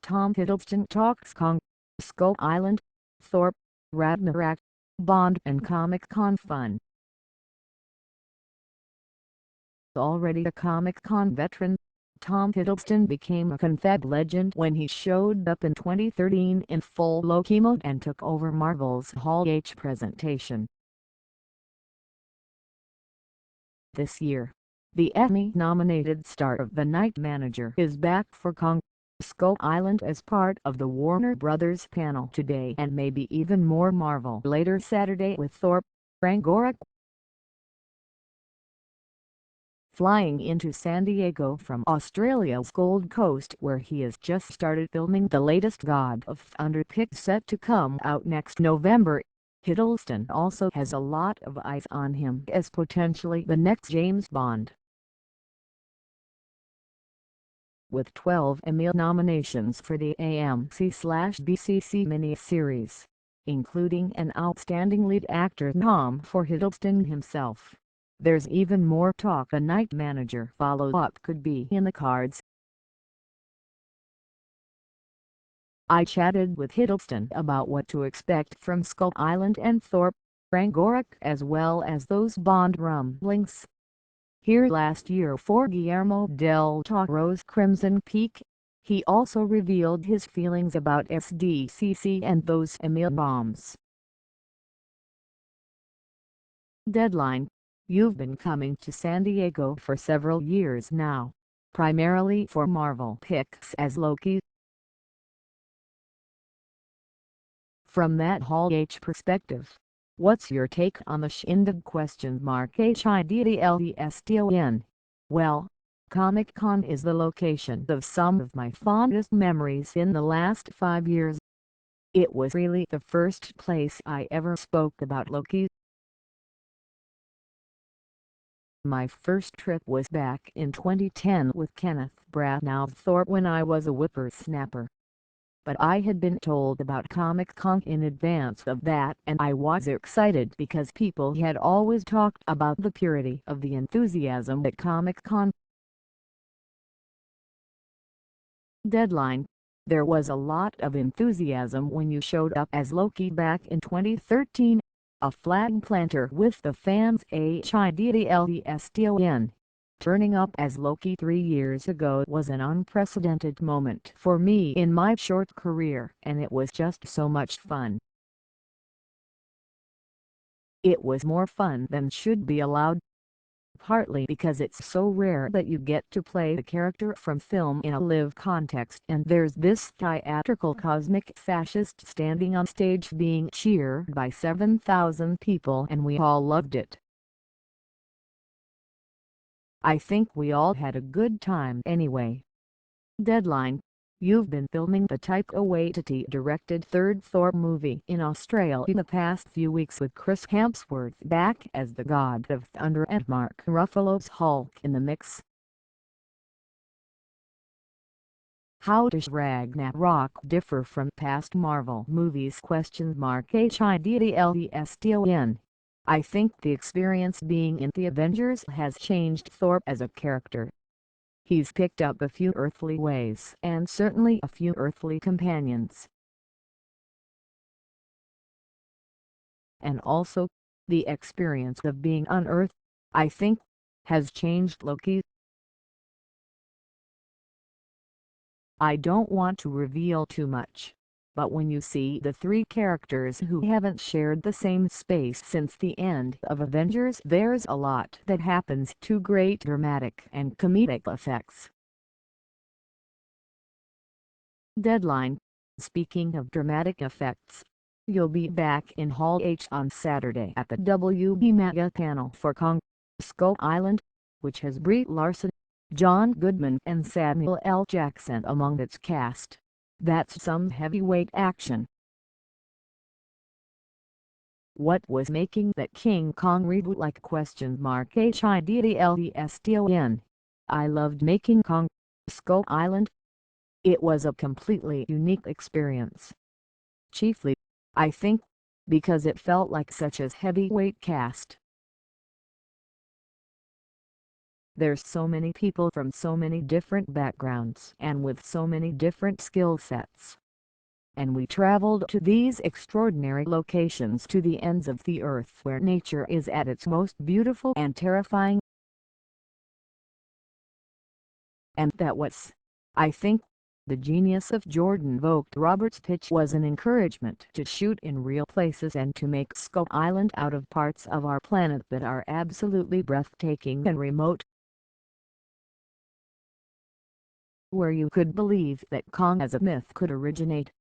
Tom Hiddleston Talks Kong, Skull Island, Thor, Ragnorak, Bond and Comic-Con fun. Already a Comic-Con veteran, Tom Hiddleston became a confab legend when he showed up in 2013 in full Loki mode and took over Marvel's Hall H presentation. This year, the Emmy-nominated star of The Night Manager is back for Kong, Skull Island as part of the Warner Brothers panel today and maybe even more Marvel later Saturday with Thor, Rangorak. Flying into San Diego from Australia's Gold Coast where he has just started filming the latest God of Thunder pic set to come out next November, Hiddleston also has a lot of eyes on him as potentially the next James Bond. With 12 Emmy nominations for the AMC/SDCC miniseries, including an Outstanding Lead Actor nom for Hiddleston himself, there's even more talk a Night Manager follow-up could be in the cards. I chatted with Hiddleston about what to expect from Skull Island and Thor, Rangorak as well as those Bond rumblings. Here last year for Guillermo del Toro's Crimson Peak, he also revealed his feelings about SDCC and those Emmy bombs. Deadline. You've been coming to San Diego for several years now, primarily for Marvel pics as Loki. From that Hall H perspective, what's your take on the shindig? Hiddleston. Well, Comic-Con is the location of some of my fondest memories in the last 5 years. It was really the first place I ever spoke about Loki. My first trip was back in 2010 with Kenneth Branagh's Thor when I was a whippersnapper. But I had been told about Comic-Con in advance of that and I was excited because people had always talked about the purity of the enthusiasm at Comic-Con. Deadline. There was a lot of enthusiasm when you showed up as Loki back in 2013, a flag planter with the fans. Hiddleston. Turning up as Loki 3 years ago was an unprecedented moment for me in my short career and it was just so much fun. It was more fun than should be allowed. Partly because it's so rare that you get to play the character from film in a live context and there's this theatrical cosmic fascist standing on stage being cheered by 7,000 people and we all loved it. I think we all had a good time anyway. Deadline. You've been filming the Taika Waititi-directed third Thor movie in Australia in the past few weeks with Chris Hemsworth back as the God of Thunder and Mark Ruffalo's Hulk in the mix. How does Ragnarok differ from past Marvel movies? Hiddleston. I think the experience being in the Avengers has changed Thor as a character. He's picked up a few earthly ways and certainly a few earthly companions. And also, the experience of being on Earth, I think, has changed Loki. I don't want to reveal too much, but when you see the 3 characters who haven't shared the same space since the end of Avengers, there's a lot that happens to great dramatic and comedic effects. Deadline. Speaking of dramatic effects, you'll be back in Hall H on Saturday at the WB Mega panel for Kong, Skull Island, which has Brie Larson, Goodman and Samuel L. among its cast. That's some heavyweight action. What was making that King Kong reboot like? Hiddleston. I loved making Kong, Skull Island. It was a completely unique experience. Chiefly, I think, because it felt like such a heavyweight cast. There's so many people from so many different backgrounds and with so many different skill sets. And we traveled to these extraordinary locations to the ends of the earth where nature is at its most beautiful and terrifying. And that was, I think, the genius of Jordan Vogt-Roberts' pitch was an encouragement to shoot in real places and to make Skull Island out of parts of our planet that are absolutely breathtaking and remote. Where you could believe that Kong as a myth could originate.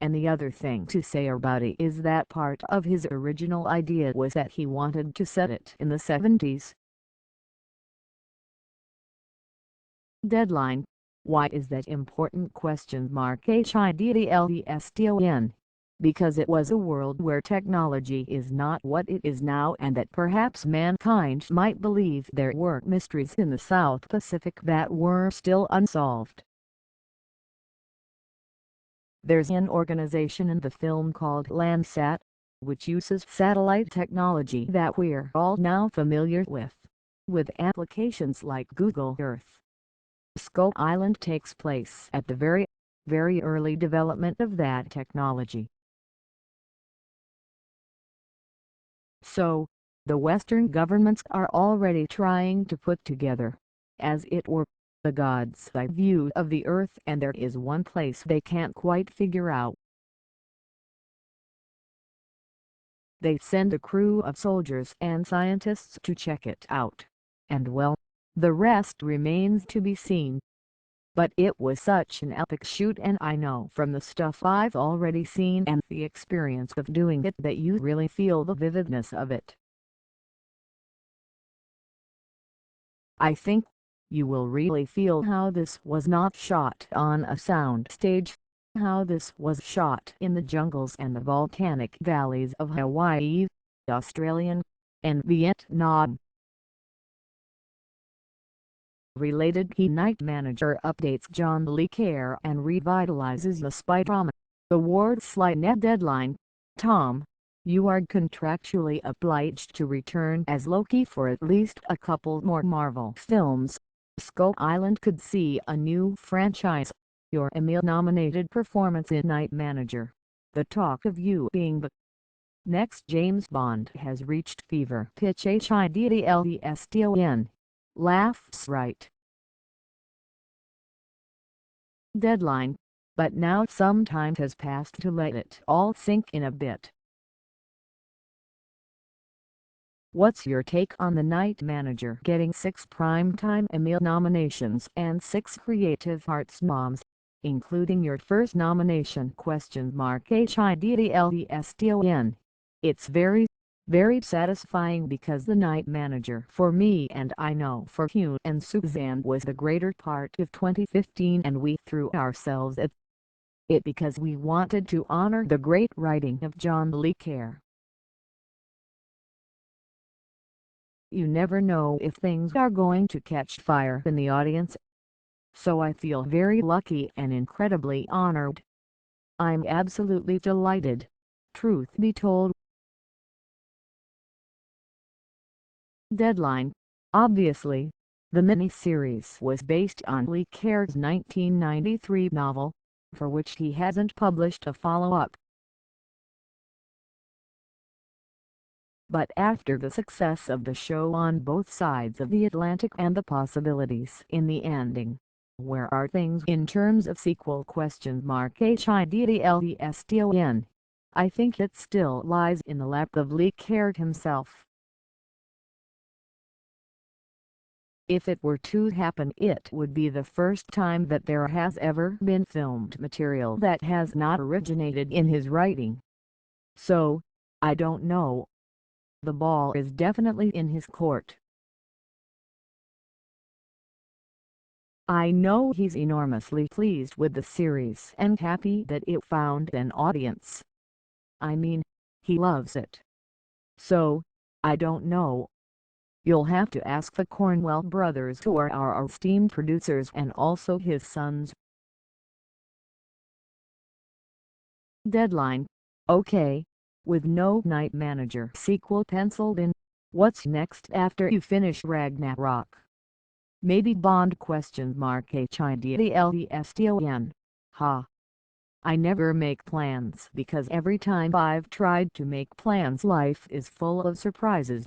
And the other thing to say about it is that part of his original idea was that he wanted to set it in the 70s. Deadline. Why is that important? Hiddleston. Because it was a world where technology is not what it is now, and that perhaps mankind might believe there were mysteries in the South Pacific that were still unsolved. There's an organization in the film called Landsat, which uses satellite technology that we're all now familiar with applications like Google Earth. Skull Island takes place at the very early development of that technology. So, the Western governments are already trying to put together, as it were, the god's eye view of the Earth, and there is one place they can't quite figure out. They send a crew of soldiers and scientists to check it out, and well, the rest remains to be seen. But it was such an epic shoot, and I know from the stuff I've already seen and the experience of doing it that you really feel the vividness of it. I think you will really feel how this was not shot on a sound stage, how this was shot in the jungles and the volcanic valleys of Hawaii, Australia, and Vietnam. Related, he night manager updates John Le Carre and revitalizes the spy drama. The deadline. Tom, you are contractually obliged to return as Loki for at least a couple more Marvel films. Skull Island could see a new franchise. Your Emmy-nominated performance in Night Manager. The talk of you being the next James Bond has reached fever pitch. Hiddleston. Laughs right. Deadline. But now some time has passed to let it all sink in a bit. What's your take on The Night Manager getting 6 Primetime Emmy nominations and 6 Creative Arts noms, including your first nomination? Hiddleston. It's very satisfying because The Night Manager for me, and I know for Hugh and Suzanne, was the greater part of 2015, and we threw ourselves at it because we wanted to honor the great writing of John Le Carre. You never know if things are going to catch fire in the audience. So I feel very lucky and incredibly honored. I'm absolutely delighted, truth be told. Deadline. Obviously, the miniseries was based on Le Carre's 1993 novel, for which he hasn't published a follow-up. But after the success of the show on both sides of the Atlantic and the possibilities in the ending, where are things in terms of sequel? Hiddleston. I think it still lies in the lap of Le Carre himself. If it were to happen, it would be the first time that there has ever been filmed material that has not originated in his writing. So, I don't know. The ball is definitely in his court. I know he's enormously pleased with the series and happy that it found an audience. I mean, he loves it. So, I don't know. You'll have to ask the Cornwell brothers, who are our esteemed producers, and also his sons. Deadline. Okay. With no Night Manager sequel penciled in, what's next after you finish Ragnarok? Maybe Bond HIDLESTON. Ha. I never make plans because every time I've tried to make plans life is full of surprises.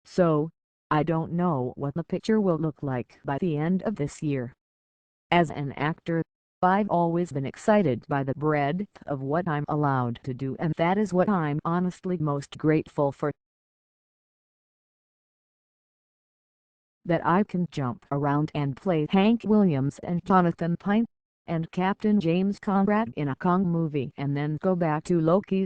So, I don't know what the picture will look like by the end of this year. As an actor, I've always been excited by the breadth of what I'm allowed to do, and that is what I'm honestly most grateful for. That I can jump around and play Hank Williams and Jonathan Pine, and Captain James Conrad in a Kong movie and then go back to Loki,